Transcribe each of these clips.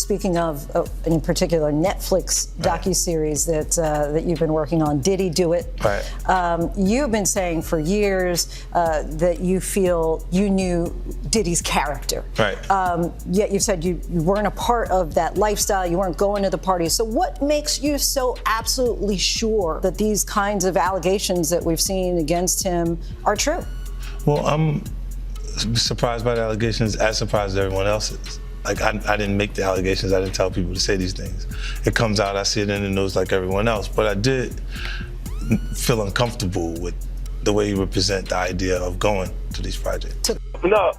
speaking of, in particular, Netflix docuseries that you've been working on, Diddy Do It. Right. You've been saying for years that you feel you knew Diddy's character. Right. Yet you've said you weren't a part of that lifestyle, you weren't going to the parties. So what makes you so absolutely sure that these kinds of allegations that we've seen against him are true? Well, I'm surprised by the allegations, as surprised as everyone else is. Like, I didn't make the allegations, I didn't tell people to say these things. It comes out, I see it in the news like everyone else, but I did feel uncomfortable with the way you represent the idea of going to these projects. No,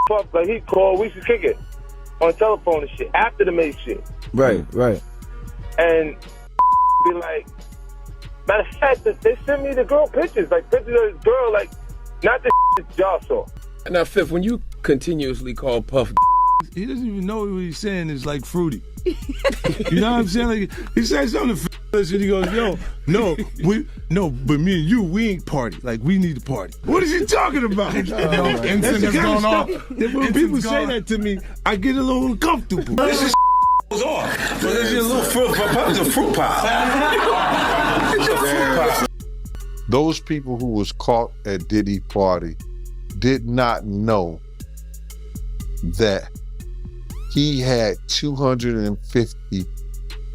fuck, like he called, we should kick it on telephone and shit, after the main shit. Right. And be like, matter of fact, they sent me the girl pictures, like pictures of this girl, like, not the that y'all saw. Now, Fifth, when you continuously call Puff, he doesn't even know what he's saying is like fruity. You know what I'm saying? Like, he said something to and he goes, yo, but me and you, we ain't party. Like, we need to party. What is he talking about? Incense has gone off. When people say that to me, I get a little uncomfortable. This is goes on. So this is a little fruit pie. It's a fruit pie. It's a fruit pie. Those people who was caught at Diddy party did not know that he had 250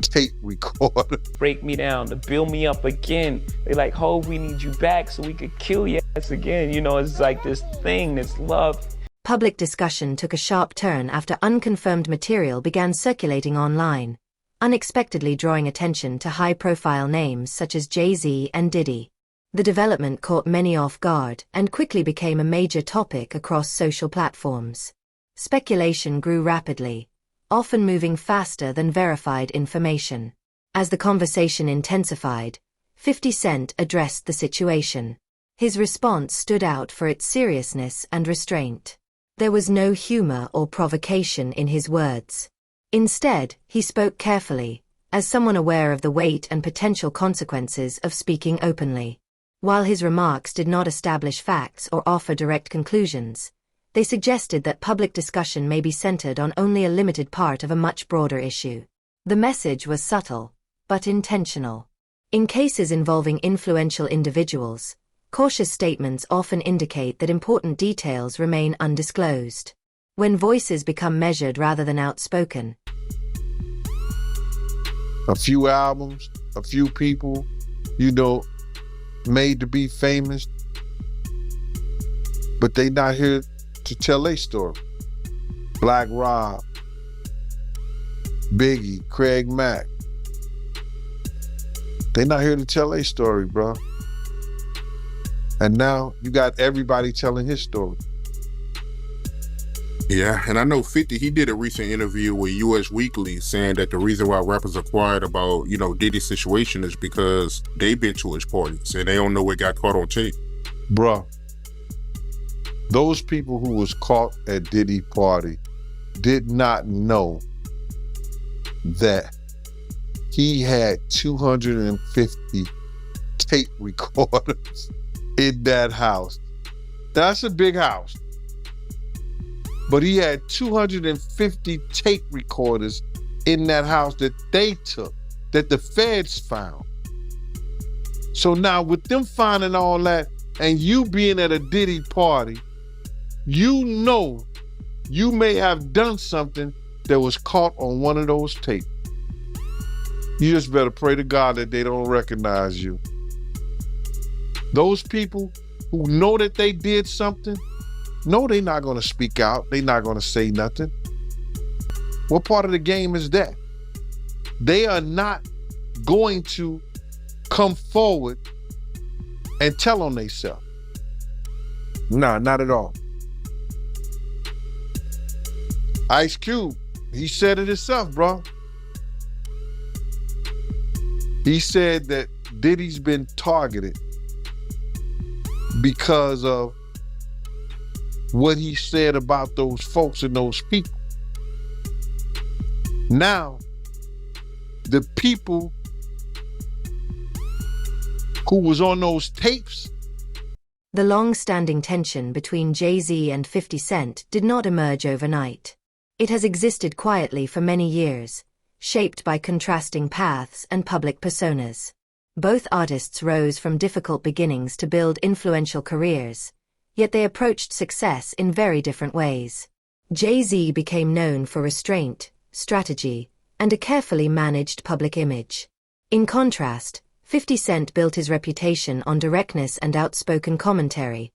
tape recorders. Break me down, to build me up again. They like, Hov, we need you back so we could kill your ass again. You know, it's like this thing, this love. Public discussion took a sharp turn after unconfirmed material began circulating online, unexpectedly drawing attention to high-profile names such as Jay-Z and Diddy. The development caught many off guard and quickly became a major topic across social platforms. Speculation grew rapidly, often moving faster than verified information. As the conversation intensified, 50 Cent addressed the situation. His response stood out for its seriousness and restraint. There was no humor or provocation in his words. Instead, he spoke carefully, as someone aware of the weight and potential consequences of speaking openly. While his remarks did not establish facts or offer direct conclusions, they suggested that public discussion may be centered on only a limited part of a much broader issue. The message was subtle, but intentional. In cases involving influential individuals, cautious statements often indicate that important details remain undisclosed. When voices become measured rather than outspoken, a few albums, a few people, made to be famous, but they not here to tell their story. Black Rob, Biggie, Craig Mack. They not here to tell their story, bro. And now you got everybody telling his story. Yeah, and I know 50, he did a recent interview with US Weekly saying that the reason why rappers are quiet about, Diddy's situation is because they've been to his parties and they don't know what got caught on tape. Bruh, those people who was caught at Diddy party did not know that he had 250 tape recorders in that house. That's a big house. But he had 250 tape recorders in that house that they took, that the feds found. So now with them finding all that and you being at a Diddy party, you know you may have done something that was caught on one of those tapes. You just better pray to God that they don't recognize you. Those people who know that they did something, no, they're not going to speak out. They're not going to say nothing. What part of the game is that? They are not going to come forward and tell on themselves. Nah, not at all. Ice Cube, he said it himself, bro. He said that Diddy's been targeted because of what he said about those folks and those people. Now, the people who was on those tapes. The long-standing tension between Jay-Z and 50 Cent did not emerge overnight. It has existed quietly for many years, shaped by contrasting paths and public personas. Both artists rose from difficult beginnings to build influential careers, yet they approached success in very different ways. Jay-Z became known for restraint, strategy, and a carefully managed public image. In contrast, 50 Cent built his reputation on directness and outspoken commentary,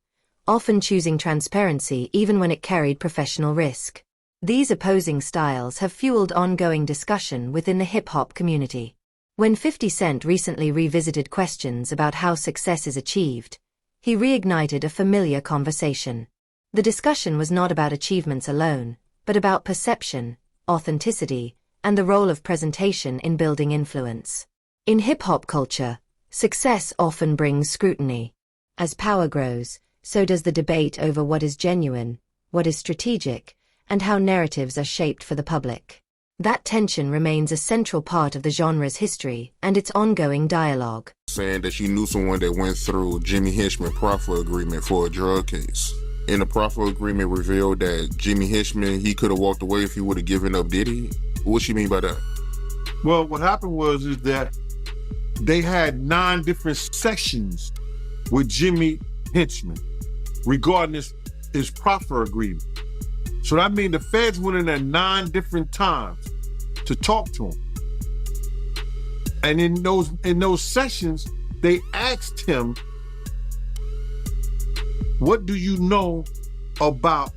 often choosing transparency even when it carried professional risk. These opposing styles have fueled ongoing discussion within the hip-hop community. When 50 Cent recently revisited questions about how success is achieved, he reignited a familiar conversation. The discussion was not about achievements alone, but about perception, authenticity, and the role of presentation in building influence. In hip-hop culture, success often brings scrutiny. As power grows, so does the debate over what is genuine, what is strategic, and how narratives are shaped for the public. That tension remains a central part of the genre's history and its ongoing dialogue. Saying that she knew someone that went through Jimmy Hinchman proffer agreement for a drug case. And the proffer agreement revealed that Jimmy Hinchman, he could have walked away if he would have given up Diddy. What she mean by that? Well, what happened was is that they had 9 different sections with Jimmy Hinchman regarding his proffer agreement. So that means the feds went in there 9 different times to talk to him. And in those sessions, they asked him, what do you know about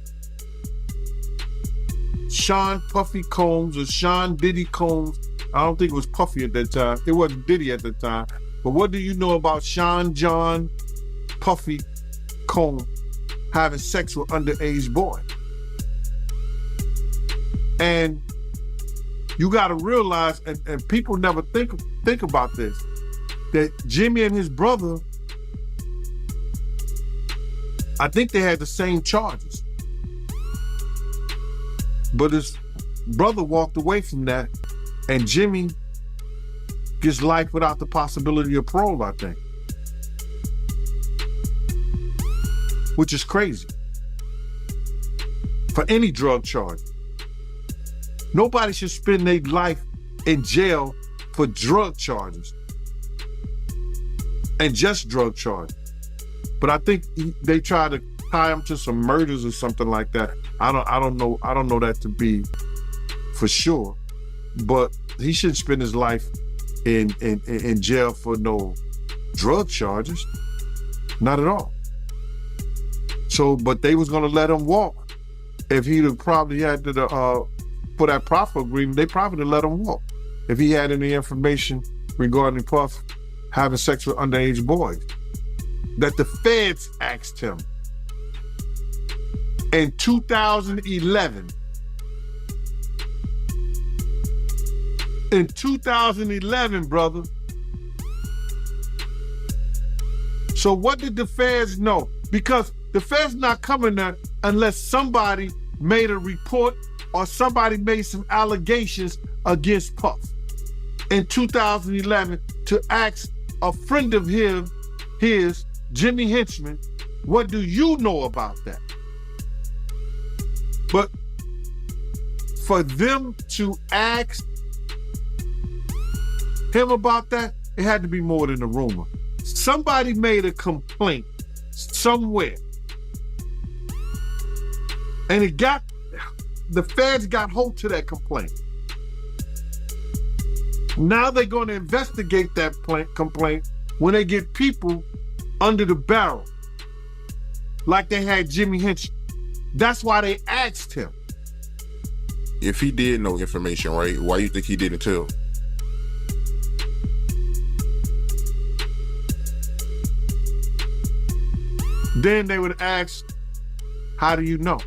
Sean Puffy Combs or Sean Diddy Combs? I don't think it was Puffy at that time. It wasn't Diddy at the time. But what do you know about Sean John Puffy Combs having sex with underage boy? And you got to realize, and people never think about this, that Jimmy and his brother, I think they had the same charges. But his brother walked away from that, and Jimmy gets life without the possibility of parole, I think. Which is crazy. For any drug charge. Nobody should spend their life in jail for drug charges. And just drug charges. But I think they try to tie him to some murders or something like that. I don't know that to be for sure. But he shouldn't spend his life in jail for no drug charges. Not at all. So, but they was gonna let him walk. If he'd have probably had to for that proffer agreement, they probably would have let him walk. If he had any information regarding Puff having sex with underage boys. That the feds asked him in 2011. In 2011, brother. So what did the feds know? Because the feds not coming there unless somebody made a report or somebody made some allegations against Puff in 2011 to ask a friend of his, Jimmy Hinchman, what do you know about that? But for them to ask him about that, it had to be more than a rumor. Somebody made a complaint somewhere. And the feds got hold to that complaint. Now they're going to investigate that complaint when they get people under the barrel, like they had Jimmy Hinchman. That's why they asked him. If he did know information, right, why you think he didn't tell? Then they would ask, how do you know?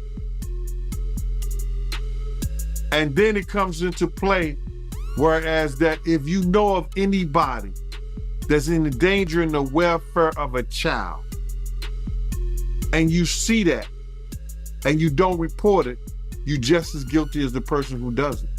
And then it comes into play, whereas that if you know of anybody that's in danger in the welfare of a child, and you see that, and you don't report it, you're just as guilty as the person who does it.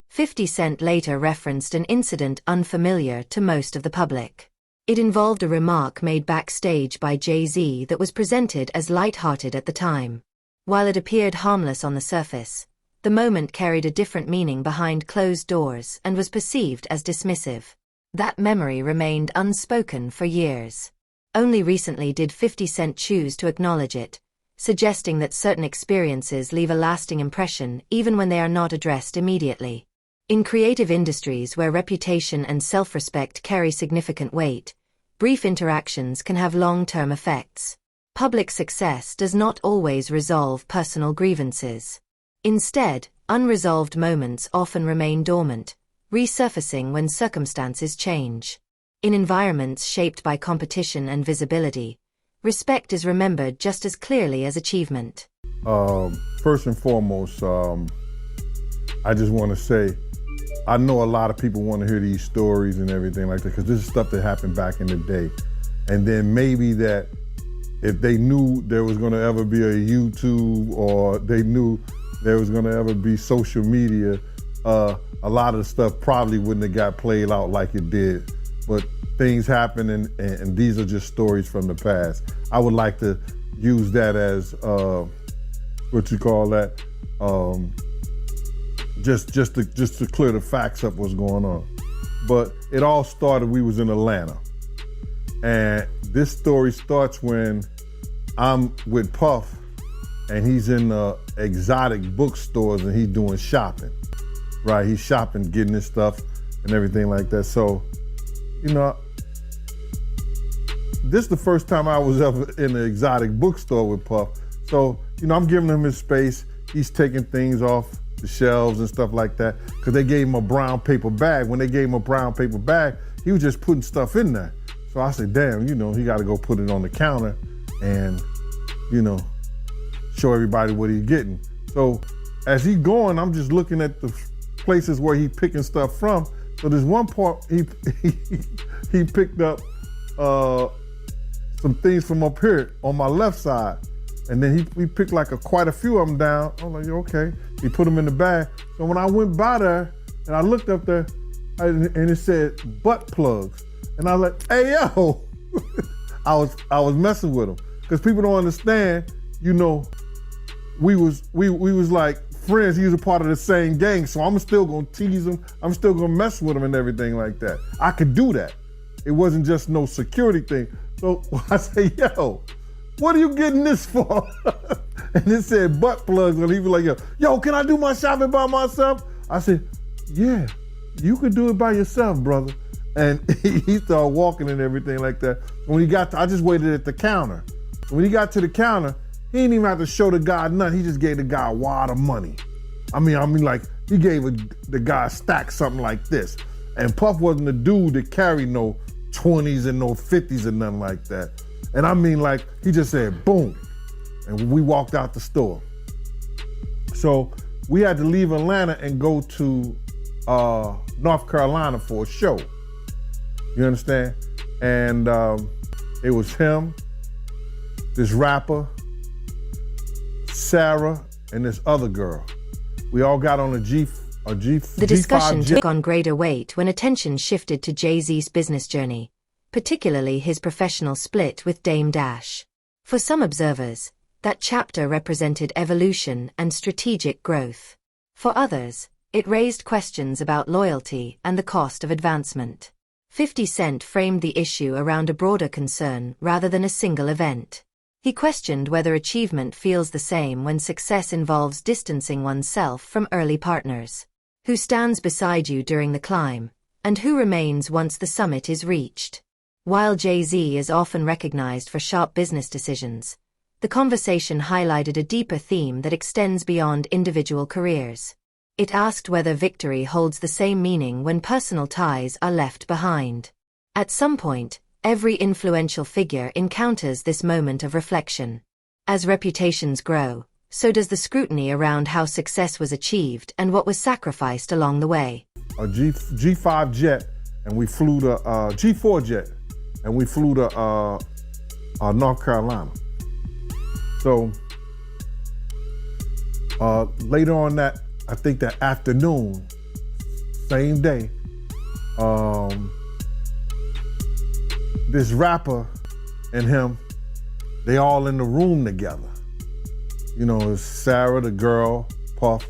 50 Cent later referenced an incident unfamiliar to most of the public. It involved a remark made backstage by Jay-Z that was presented as lighthearted at the time. While it appeared harmless on the surface, the moment carried a different meaning behind closed doors and was perceived as dismissive. That memory remained unspoken for years. Only recently did 50 Cent choose to acknowledge it, suggesting that certain experiences leave a lasting impression even when they are not addressed immediately. In creative industries where reputation and self-respect carry significant weight, brief interactions can have long-term effects. Public success does not always resolve personal grievances. Instead, unresolved moments often remain dormant, resurfacing when circumstances change. In environments shaped by competition and visibility, respect is remembered just as clearly as achievement. First and foremost, I just want to say, I know a lot of people want to hear these stories and everything like that, because this is stuff that happened back in the day. And then maybe that if they knew there was going to ever be a YouTube, or they knew there was going to ever be social media, a lot of the stuff probably wouldn't have got played out like it did. But things happen, and these are just stories from the past. I would like to use that as, what you call that, just to clear the facts up what's going on. But it all started, we was in Atlanta. And this story starts when I'm with Puff, and he's in the exotic bookstores and he's doing shopping, right? He's shopping, getting his stuff and everything like that. So, you know, this is the first time I was ever in an exotic bookstore with Puff. So, you know, I'm giving him his space. He's taking things off the shelves and stuff like that, because they gave him a brown paper bag. When they gave him a brown paper bag, he was just putting stuff in there. So I said, damn, you know, he got to go put it on the counter and, you know, show everybody what he's getting. So as he's going, I'm just looking at the places where he's picking stuff from. So there's one part he picked up some things from up here on my left side. And then he picked like quite a few of them down. I'm like, okay. He put them in the bag. So when I went by there and I looked up there and it said butt plugs. And I was like, hey, yo. I was messing with him. Because people don't understand, you know, we was like friends. He was a part of the same gang. So I'm still gonna tease him. I'm still gonna mess with him and everything like that. I could do that. It wasn't just no security thing. So I say, yo, what are you getting this for? And it said butt plugs, and he was like, yo, can I do my shopping by myself? I said, yeah, you could do it by yourself, brother. And he started walking and everything like that. When he got I just waited at the counter. When he got to the counter, he didn't even have to show the guy nothing. He just gave the guy a wad of money. I mean, like, he gave the guy a stack, something like this. And Puff wasn't the dude that carried no 20s and no 50s and nothing like that. And I mean, like, he just said, boom. And we walked out the store. So we had to leave Atlanta and go to North Carolina for a show. You understand? And it was him, this rapper, Sarah, and this other girl. We all got on a G5 The discussion jet. took on greater weight when attention shifted to Jay-Z's business journey, particularly his professional split with Dame Dash. For some observers, that chapter represented evolution and strategic growth. For others, it raised questions about loyalty and the cost of advancement. 50 Cent framed the issue around a broader concern rather than a single event. He questioned whether achievement feels the same when success involves distancing oneself from early partners. Who stands beside you during the climb, and who remains once the summit is reached? While Jay-Z is often recognized for sharp business decisions, the conversation highlighted a deeper theme that extends beyond individual careers. It asked whether victory holds the same meaning when personal ties are left behind. At some point, every influential figure encounters this moment of reflection. As reputations grow, so does the scrutiny around how success was achieved and what was sacrificed along the way. A G5 jet, and we flew to G4 jet, and we flew to North Carolina. So later on that, I think that afternoon, same day, this rapper and him, they all in the room together. You know, it's Sarah, the girl, Puff,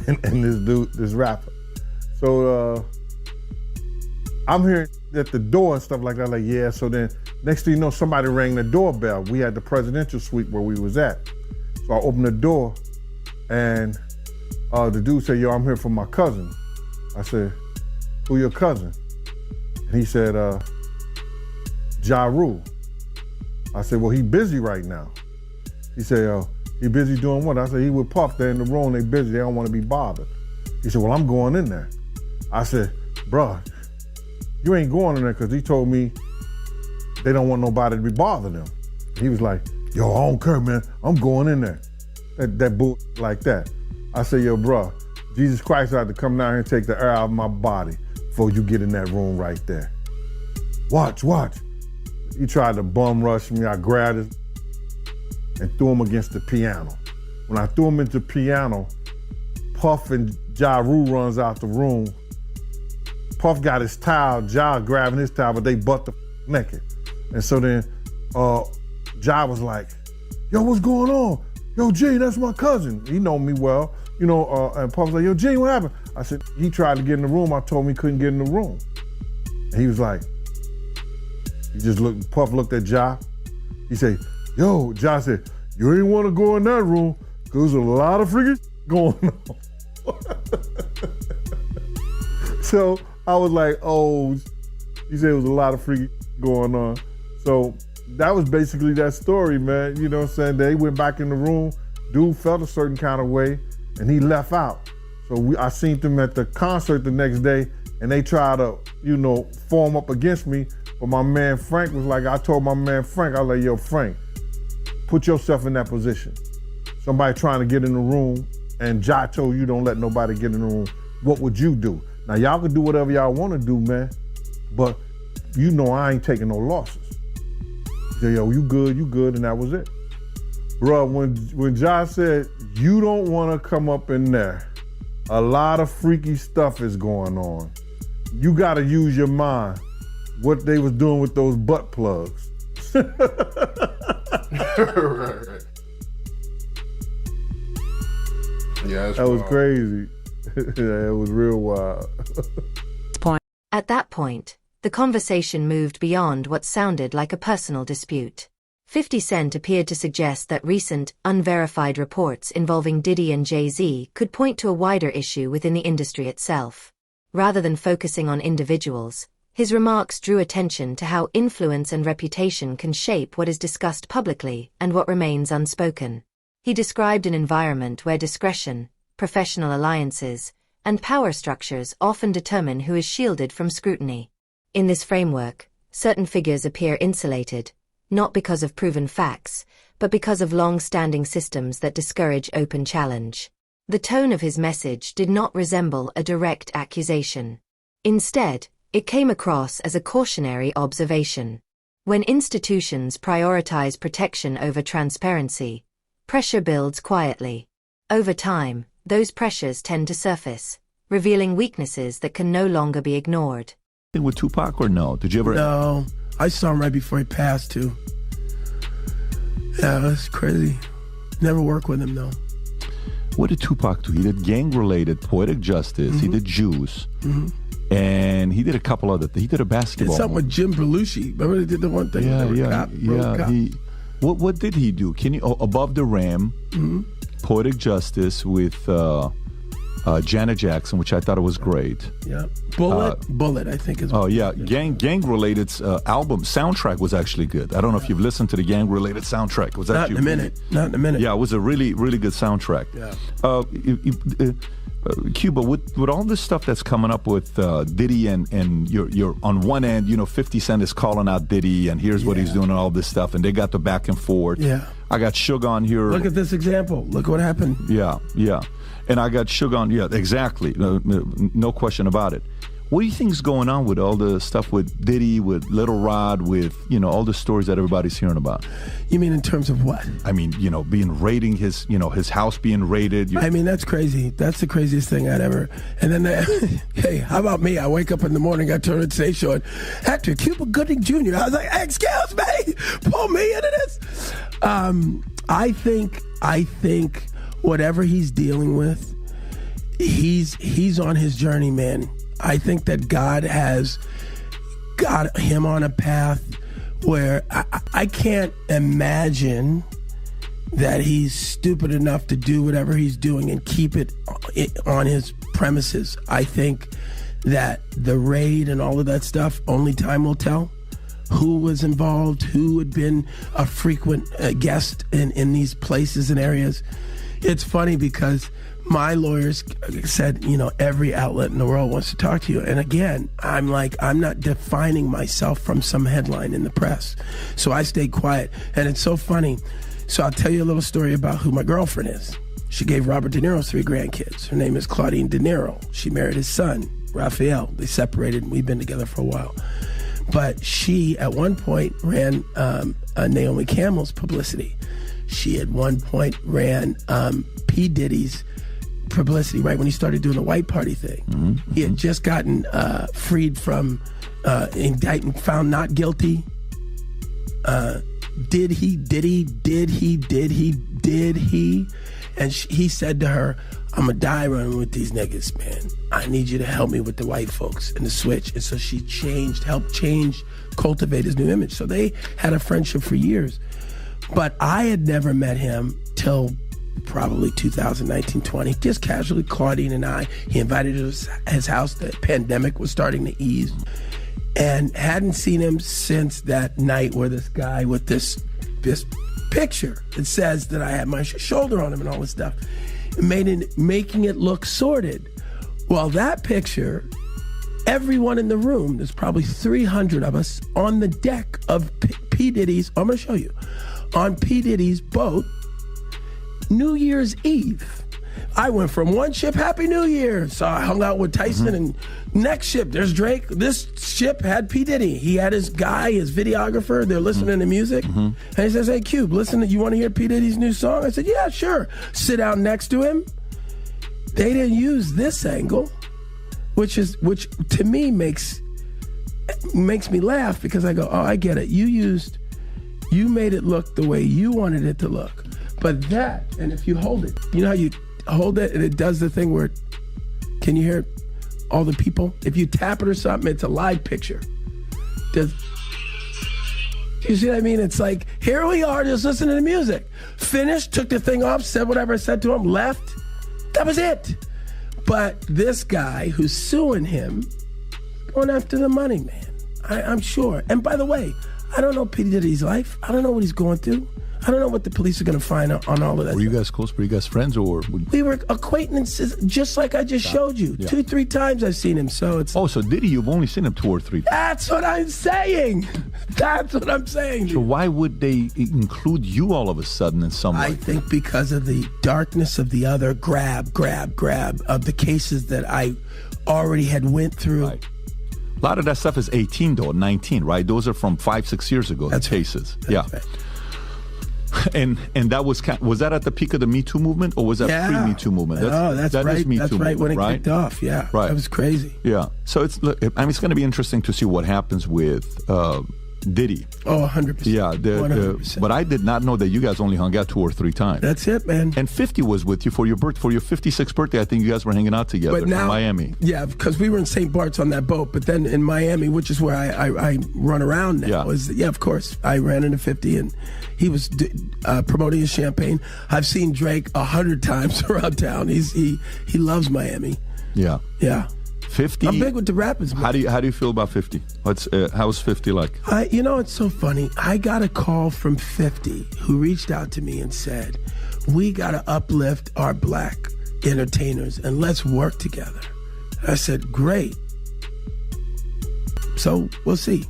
and this dude, this rapper. So I'm hearing at the door and stuff like that, like, yeah, so then next thing you know, somebody rang the doorbell. We had the presidential suite where we was at. So I opened the door and the dude said, yo, I'm here for my cousin. I said, who your cousin? And he said, Ja Rule. I said, well, he busy right now. He said, he busy doing what? I said, he with Puff, they're in the room, they busy, they don't want to be bothered. He said, well, I'm going in there. I said, bruh, you ain't going in there because he told me they don't want nobody to be bothering them. He was like, yo, I don't care, man, I'm going in there. That bull like that. I said, yo, bruh, Jesus Christ had to come down here and take the air out of my body before you get in that room right there. Watch. He tried to bum rush me. I grabbed it and threw him against the piano. When I threw him into the piano, Puff and Ja Rule runs out the room. Puff got his towel, Ja grabbing his towel, but they butt the naked. And so then Ja was like, yo, what's going on? Yo, G, that's my cousin. He know me well, you know, and Puff was like, yo, G, what happened? I said, he tried to get in the room. I told him he couldn't get in the room. And he was like, he just looked, Puff looked at Ja. He said, yo, Ja said, you ain't want to go in that room because there's a lot of freaking going on. So I was like, oh, he said it was a lot of freaking going on. So that was basically that story, man. You know what I'm saying? They went back in the room, dude felt a certain kind of way, and he left out. So I seen them at the concert the next day, and they tried to, you know, form up against me. But my man Frank was like, I told my man Frank, I was like, yo, Frank, put yourself in that position. Somebody trying to get in the room, and Ja told you don't let nobody get in the room. What would you do? Now, y'all can do whatever y'all want to do, man, but you know I ain't taking no losses. He said, yo, you good, and that was it. Bruh, when Ja said, you don't want to come up in there, a lot of freaky stuff is going on. You got to use your mind. What they was doing with those butt plugs. Right. Yeah, that was crazy. Yeah, it was real wild. At that point, the conversation moved beyond what sounded like a personal dispute. 50 Cent appeared to suggest that recent, unverified reports involving Diddy and Jay-Z could point to a wider issue within the industry itself. Rather than focusing on individuals, his remarks drew attention to how influence and reputation can shape what is discussed publicly and what remains unspoken. He described an environment where discretion, professional alliances, and power structures often determine who is shielded from scrutiny. In this framework, certain figures appear insulated, not because of proven facts, but because of long-standing systems that discourage open challenge. The tone of his message did not resemble a direct accusation. Instead, it came across as a cautionary observation. When institutions prioritize protection over transparency, pressure builds quietly. Over time, those pressures tend to surface, revealing weaknesses that can no longer be ignored. With Tupac or no? Did you ever? No, I saw him right before he passed too. Yeah, that's crazy. Never worked with him though. What did Tupac do? He did gang-related Poetic Justice. He did Juice. And he did a couple other things. He did a basketball. Did something with Jim Belushi. Remember they did the one thing? Yeah. What did he do? Can you Above the Rim, Poetic Justice with Janet Jackson, which I thought it was great. Yeah, Bullet, I think is. Oh yeah, gang-related album soundtrack was actually good. I don't know if you've listened to the gang-related soundtrack. It was Not in a minute. Yeah, it was a really, really good soundtrack. Yeah. Cuba, with all this stuff that's coming up with Diddy and you're on one end, 50 Cent is calling out Diddy and here's what he's doing and all this stuff, and they got the back and forth. Yeah. I got Suge on here. Look at this example. Look what happened. Yeah. And I got Suge on, exactly. No question about it. What do you think is going on with all the stuff with Diddy, with Little Rod, with, all the stories that everybody's hearing about? You mean in terms of what? I mean, being his house being raided. I mean, that's crazy. That's the craziest thing I'd ever. And then, hey, how about me? I wake up in the morning, I turn on Today Show, and Hector Cuba Gooding Jr. I was like, excuse me, pull me into this. I think whatever he's dealing with, he's on his journey, man. I think that God has got him on a path where I can't imagine that he's stupid enough to do whatever he's doing and keep it on his premises. I think that the raid and all of that stuff, only time will tell who was involved, who had been a frequent guest in these places and areas. It's funny because my lawyers said, every outlet in the world wants to talk to you. And again, I'm not defining myself from some headline in the press. So I stayed quiet. And it's so funny. So I'll tell you a little story about who my girlfriend is. She gave Robert De Niro 3 grandkids. Her name is Claudine De Niro. She married his son, Raphael. They separated, and we've been together for a while. But she, at one point, ran Naomi Campbell's publicity. She, at one point, ran P. Diddy's publicity, right when he started doing the white party thing. Mm-hmm. He had just gotten freed from indictment, found not guilty. Did he? And he said to her, I'm going to die running with these niggas, man. I need you to help me with the white folks and the switch. And so she helped cultivate his new image. So they had a friendship for years. But I had never met him till probably 2019-20, just casually, Claudine and I. He invited us to his house. The pandemic was starting to ease. And hadn't seen him since that night where this guy with this picture, it says that I had my shoulder on him and all this stuff, making it look sordid. Well, that picture, everyone in the room, there's probably 300 of us on the deck of P. Diddy's, I'm going to show you, on P. Diddy's boat, New Year's Eve. I went from one ship, Happy New Year. So I hung out with Tyson, and next ship, there's Drake. This ship had P. Diddy. He had his guy, his videographer. They're listening to music. And he says, hey, Cube, listen, you want to hear P. Diddy's new song? I said, yeah, sure. Sit down next to him. They didn't use this angle, which to me makes me laugh because I go, oh, I get it. You made it look the way you wanted it to look. But that, and if you hold it, you know how you hold it and it does the thing where, can you hear all the people? If you tap it or something, it's a live picture. Do you see what I mean? It's like, here we are, just listening to music. Finished, took the thing off, said whatever I said to him, left. That was it. But this guy who's suing him, going after the money, man. I'm sure. And by the way, I don't know P. Diddy's life. I don't know what he's going through. I don't know what the police are going to find on all of that. Were you guys close? Were you guys friends? We were acquaintances, just like I just showed you. Yeah. 2-3 times I've seen him. So it's. Oh, so Diddy, you've only seen him 2 or 3 times. That's what I'm saying. That's what I'm saying. So why would they include you all of a sudden in some way? I think because of the darkness of the other grab of the cases that I already had went through. Right. A lot of that stuff is 18 though, 19, right? Those are from 5-6 years ago. That's cases. That's right. And that was that at the peak of the Me Too movement, or was that pre-Me Too movement? That's right. Me that's Too right movement, when it kicked off. Yeah, right. That was crazy. Yeah. So it's going to be interesting to see what happens with Diddy. Oh, 100%. Yeah. 100%. But I did not know that you guys only hung out 2 or 3 times. That's it, man. And 50 was with you for your 56th birthday. I think you guys were hanging out together in Miami. Yeah, because we were in St. Bart's on that boat, but then in Miami, which is where I run around now, of course, I ran into 50 and he was promoting his champagne. I've seen Drake 100 times around town. He loves Miami. Yeah. Yeah. 50. I'm big with the rappers, man. How do you feel about 50? How's 50 like? It's so funny. I got a call from 50 who reached out to me and said, we got to uplift our black entertainers and let's work together. I said, great. So we'll see,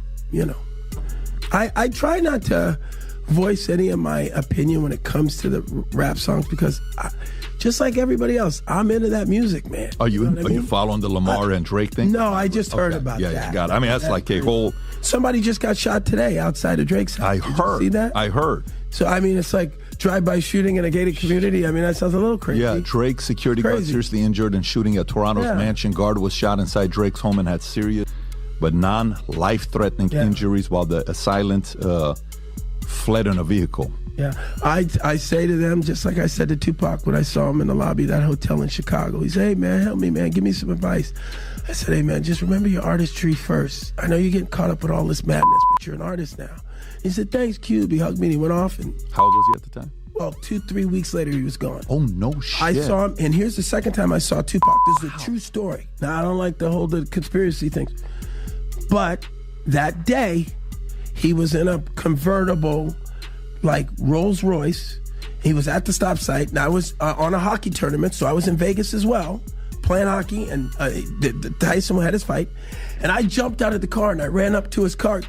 I try not to voice any of my opinion when it comes to the rap songs because just like everybody else, I'm into that music, man. Are you following the Lamar and Drake thing? No, I just heard about that. Yeah, you got it. I mean, that's like a whole. Somebody just got shot today outside of Drake's house. I heard. Did you see that? I heard. So, I mean, it's like drive-by shooting in a gated community. I mean, that sounds a little crazy. Yeah, Drake security guard seriously injured in shooting at Toronto's mansion. Guard was shot inside Drake's home and had serious but non-life-threatening injuries while the assailant fled in a vehicle. Yeah, I say to them, just like I said to Tupac when I saw him in the lobby of that hotel in Chicago. He said, hey, man, help me, man. Give me some advice. I said, hey, man, just remember your artistry first. I know you're getting caught up with all this madness, but you're an artist now. He said, thanks, Cube. He hugged me and he went off. And how old was he at the time? Well, 2-3 weeks later, he was gone. Oh, no shit. I saw him, and here's the second time I saw Tupac. This is a true story. Now, I don't like the conspiracy things. But that day, he was in a convertible, like Rolls Royce. He was at the stop site, and I was on a hockey tournament, so I was in Vegas as well, playing hockey, and Tyson had his fight. And I jumped out of the car, and I ran up to his car.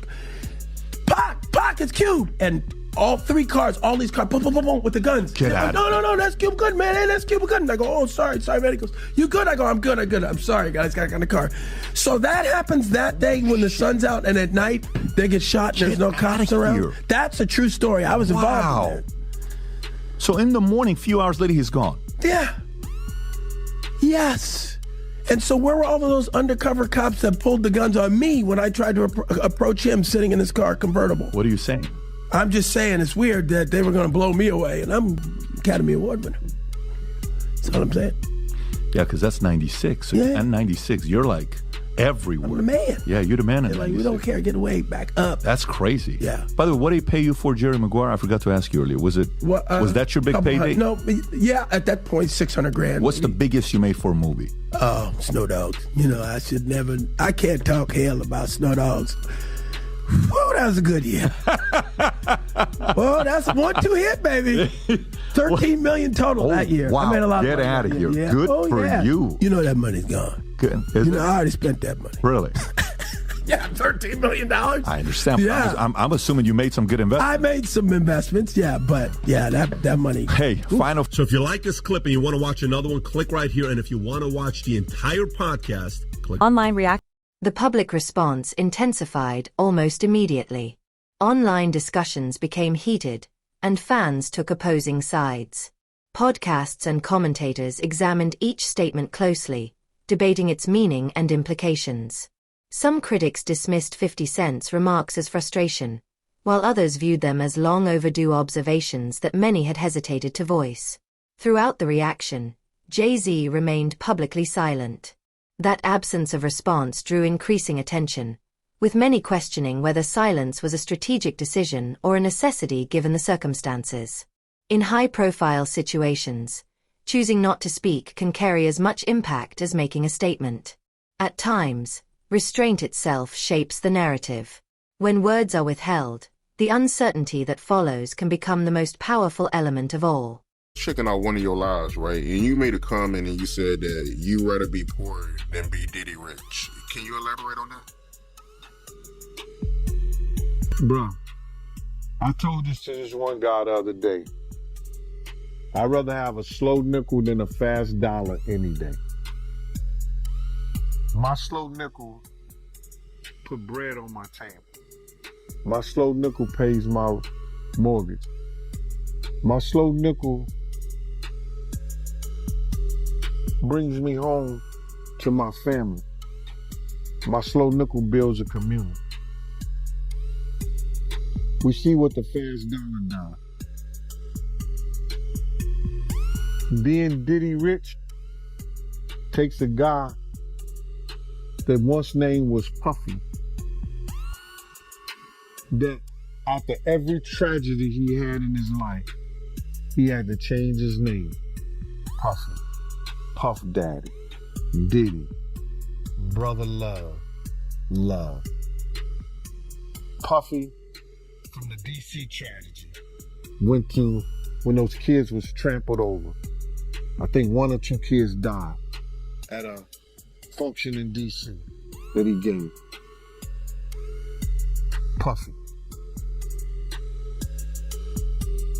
Pac, it's Cube! And all 3 cars, all these cars, boom, boom, boom, boom, with the guns. Get out. No, that's Cube good, man. Hey, that's Cube good. And I go, oh, sorry, man. He goes, you good? I go, I'm good. I'm sorry, guys. Got in the car. So that happens that day when the sun's out, and at night they get shot and there's no cops around. Here. That's a true story. I was involved in that. So in the morning, few hours later, he's gone. Yeah. Yes. And so where were all of those undercover cops that pulled the guns on me when I tried to approach him sitting in his car convertible? What are you saying? I'm just saying it's weird that they were going to blow me away, and I'm Academy Award winner. That's all I'm saying. Yeah, because that's 96. So Yeah. and 96, you're like everywhere. I'm the man. Yeah, you're the man in They're like, 96. we don't care. Get away. Back up. That's crazy. Yeah. By the way, what did he pay you for Jerry Maguire? I forgot to ask you earlier. Was that your big payday? No, yeah, at that point, $600,000. What's the biggest you made for a movie? Oh, Snow Dogs. You know, I can't talk hell about Snow Dogs. Whoa, that was a good year. Well, that's 1-2 hit, baby. 13 million total that year. Wow, I made a lot get of money out of that here. year. Good Oh, for yeah. you. You know that money's gone. Good. I already spent that money. Really? Yeah, $13 million. I understand. Yeah. I'm assuming you made some good investments. I made some investments, yeah, but yeah, that money. Hey, final. So if you like this clip and you want to watch another one, click right here. And if you want to watch the entire podcast, click. Online react. The public response intensified almost immediately. Online discussions became heated, and fans took opposing sides. Podcasts and commentators examined each statement closely, debating its meaning and implications. Some critics dismissed 50 Cent's remarks as frustration, while others viewed them as long overdue observations that many had hesitated to voice. Throughout the reaction, Jay-Z remained publicly silent. That absence of response drew increasing attention, with many questioning whether silence was a strategic decision or a necessity given the circumstances. In high-profile situations, choosing not to speak can carry as much impact as making a statement. At times, restraint itself shapes the narrative. When words are withheld, the uncertainty that follows can become the most powerful element of all. Checking out one of your lives, right? And you made a comment and you said that you rather be poor than be Diddy rich. Can you elaborate on that? Bro, I told this to this one guy the other day. I'd rather have a slow nickel than a fast dollar any day. My slow nickel put bread on my table. My slow nickel pays my mortgage. My slow nickel brings me home to my family. My slow nickel builds a community. We see what the fast dollar does. Being Diddy rich takes a guy that once name was Puffy, that after every tragedy he had in his life, he had to change his name. Puffy, Puff Daddy, Diddy, Brother Love. Puffy, from the DC tragedy, went to when those kids was trampled over. I think 1 or 2 kids died at a function in DC that he gave. Puffy.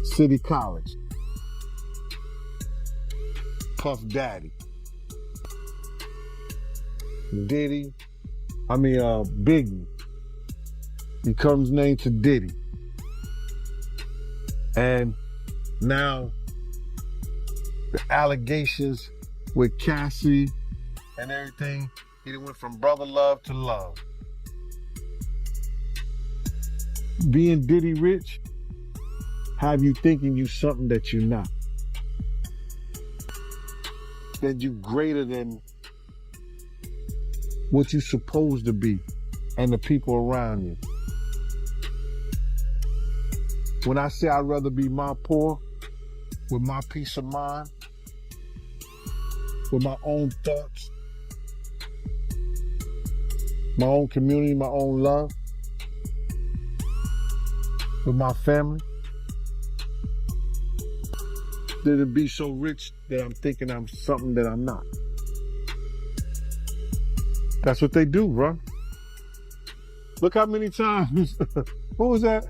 City College. Puff Daddy. Diddy. Biggie. Becomes named to Diddy. And now the allegations with Cassie and everything, he went from brother love to love. Being Diddy rich have you thinking you something that you're not. That you greater than what you're supposed to be and the people around you. When I say I'd rather be my poor with my peace of mind, with my own thoughts, my own community, my own love, with my family, than to be so rich that I'm thinking I'm something that I'm not. That's what they do, bro. Look how many times, what was that?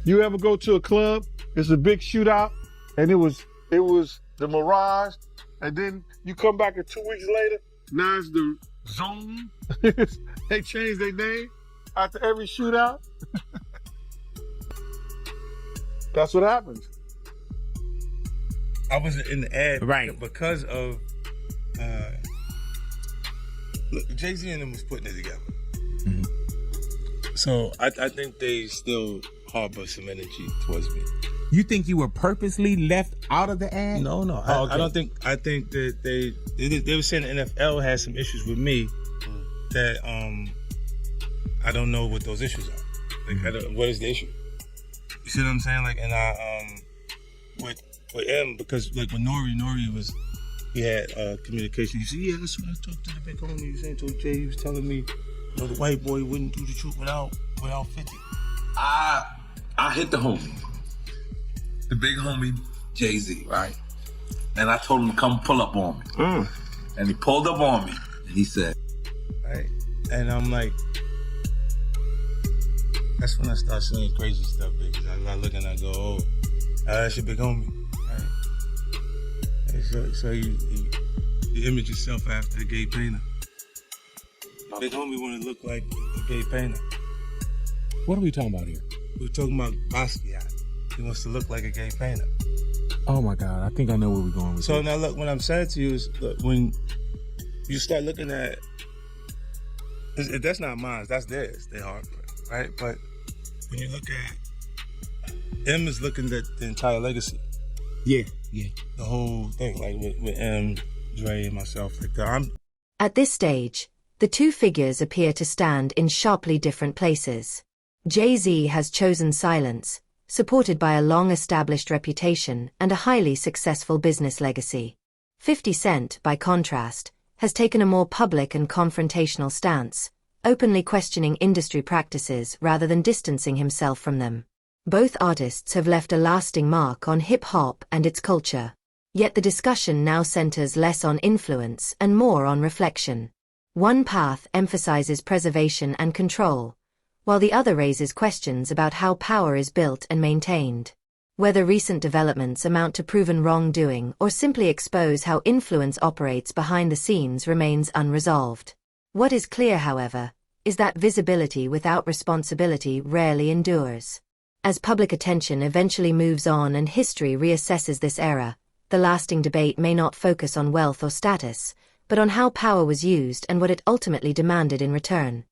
You ever go to a club, it's a big shootout, and it was the Mirage, and then you come back 2 weeks later, now it's the Zone. They change their name after every shootout. That's what happens. I wasn't in the ad Right. because of look, Jay-Z and them was putting it together. So I think they still harbor some energy towards me. You think you were purposely left out of the ad? No. Oh, okay. I don't think. I think that they were saying the NFL had some issues with me that I don't know what those issues are. Like, I don't, what is the issue? You see what I'm saying? Like, and I with M, because like when Nori was, he had communication. You see, yeah, that's when I talked to the big homie. He was saying to Jay, he was telling me, the white boy wouldn't do the truth without 50. I hit the homie, the big homie Jay-Z, right? And I told him to come pull up on me. And he pulled up on me and he said, Right. And I'm like, that's when I start saying crazy stuff, because I look and I go, oh, that's your big homie. Right? And so you image yourself after a gay painter. Big homie want to look like a gay painter. What are we talking about here? We're talking about Basquiat. He wants to look like a gay painter. Oh my God, I think I know where we're going with So this. now look, what I'm saying to you is, look, when you start looking at, that's not mine, that's theirs, their heartbreak, right? But when you look at, M is looking at the entire legacy. Yeah. The whole thing, like with M, Dre, and myself, like that. At this stage, the two figures appear to stand in sharply different places. Jay-Z has chosen silence, supported by a long-established reputation and a highly successful business legacy. 50 Cent, by contrast, has taken a more public and confrontational stance, openly questioning industry practices rather than distancing himself from them. Both artists have left a lasting mark on hip-hop and its culture. Yet the discussion now centers less on influence and more on reflection. One path emphasizes preservation and control, while the other raises questions about how power is built and maintained. Whether recent developments amount to proven wrongdoing or simply expose how influence operates behind the scenes remains unresolved. What is clear, however, is that visibility without responsibility rarely endures. As public attention eventually moves on and history reassesses this era, the lasting debate may not focus on wealth or status, but on how power was used and what it ultimately demanded in return.